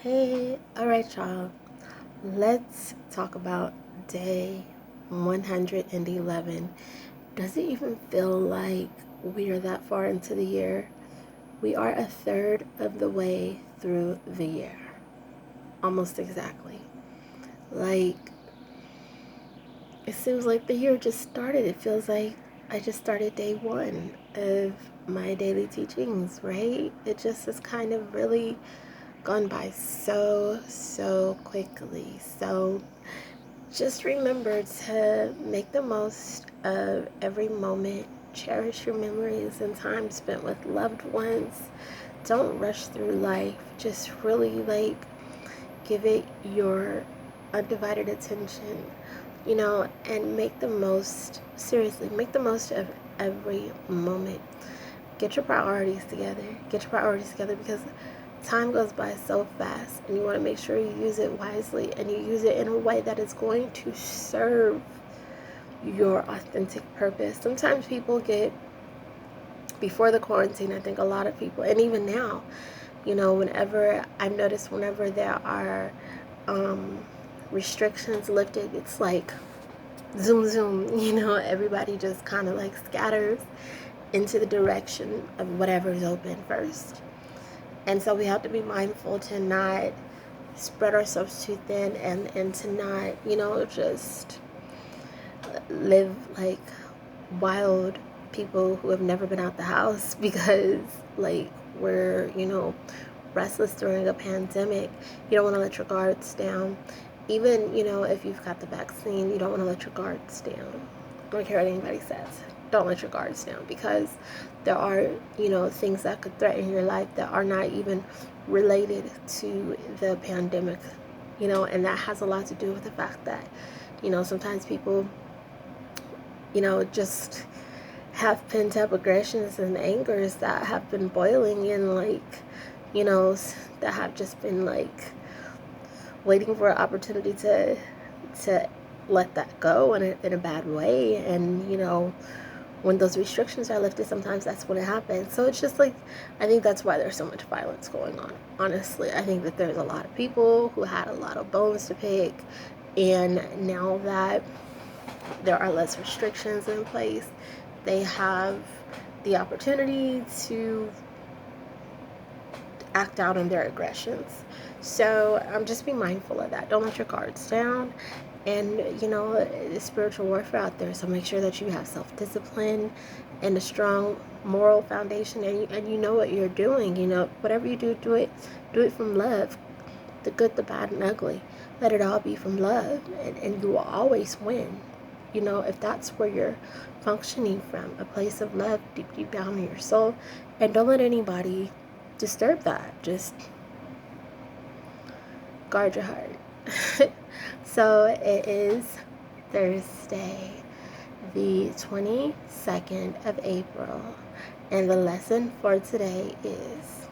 Hey, all right, y'all. Let's talk about day 111. Does it even feel like we are that far into the year? We are a third of the way through the year. Almost exactly. Like, it seems like the year just started. It feels like I just started day one of my daily teachings, right? It just has kind of really gone by so quickly. So just remember to make the most of every moment. Cherish your memories and time spent with loved ones. Don't rush through life. Just really give it your undivided attention, and make the most, seriously, make the most of every moment. Get your priorities together. Get your priorities together because time goes by so fast, and you want to make sure you use it wisely and you use it in a way that is going to serve your authentic purpose. Sometimes people get, before the quarantine, I think a lot of people, and even now, whenever I've noticed, whenever there are restrictions lifted, it's like zoom zoom, everybody just kind of like scatters into the direction of whatever is open first. And so we have to be mindful to not spread ourselves too thin, and to not, just live like wild people who have never been out the house because, like, we're, restless during a pandemic. You don't want to let your guards down. Even, if you've got the vaccine, you don't want to let your guards down. I don't care what anybody says. Don't let your guards down because there are, things that could threaten your life that are not even related to the pandemic, and that has a lot to do with the fact that, sometimes people, just have pent up aggressions and angers that have been boiling and, like, that have just been like waiting for an opportunity to let that go in a bad way. And when those restrictions are lifted, sometimes that's when it happens. So it's just like, I think that's why there's so much violence going on. Honestly, I think that there's a lot of people who had a lot of bones to pick, and now that there are less restrictions in place, they have the opportunity to act out on their aggressions. So just be mindful of that. Don't let your guards down. And it's spiritual warfare out there, so make sure that you have self-discipline and a strong moral foundation, and you know what you're doing. Whatever you do, do it from love. The good, the bad, and ugly, let it all be from love, and you will always win. If that's where you're functioning from, a place of love deep down in your soul. And don't let anybody disturb that. Just guard your heart. So it is Thursday, the 22nd of April, and the lesson for today is,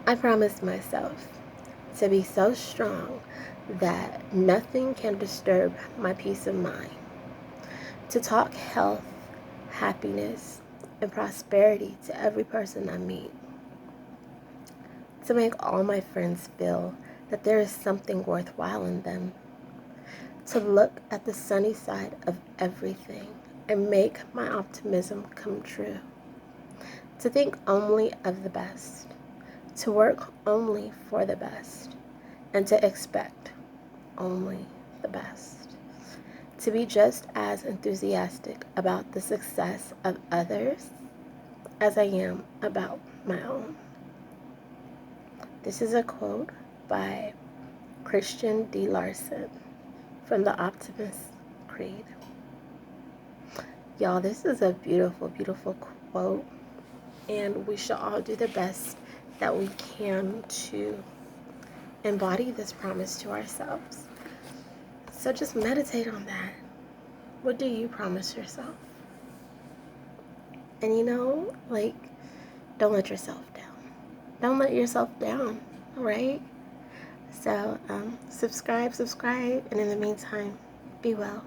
I promised myself to be so strong that nothing can disturb my peace of mind, to talk health, happiness, and prosperity to every person I meet, to make all my friends feel that there is something worthwhile in them, to look at the sunny side of everything and make my optimism come true, to think only of the best, to work only for the best, and to expect only the best, to be just as enthusiastic about the success of others as I am about my own. This is a quote by Christian D. Larson from the Optimist Creed. Y'all, this is a beautiful quote, and we should all do the best that we can to embody this promise to ourselves. So just meditate on that. What do you promise yourself? And don't let yourself down. Don't let yourself down, all right? So subscribe, and in the meantime, be well.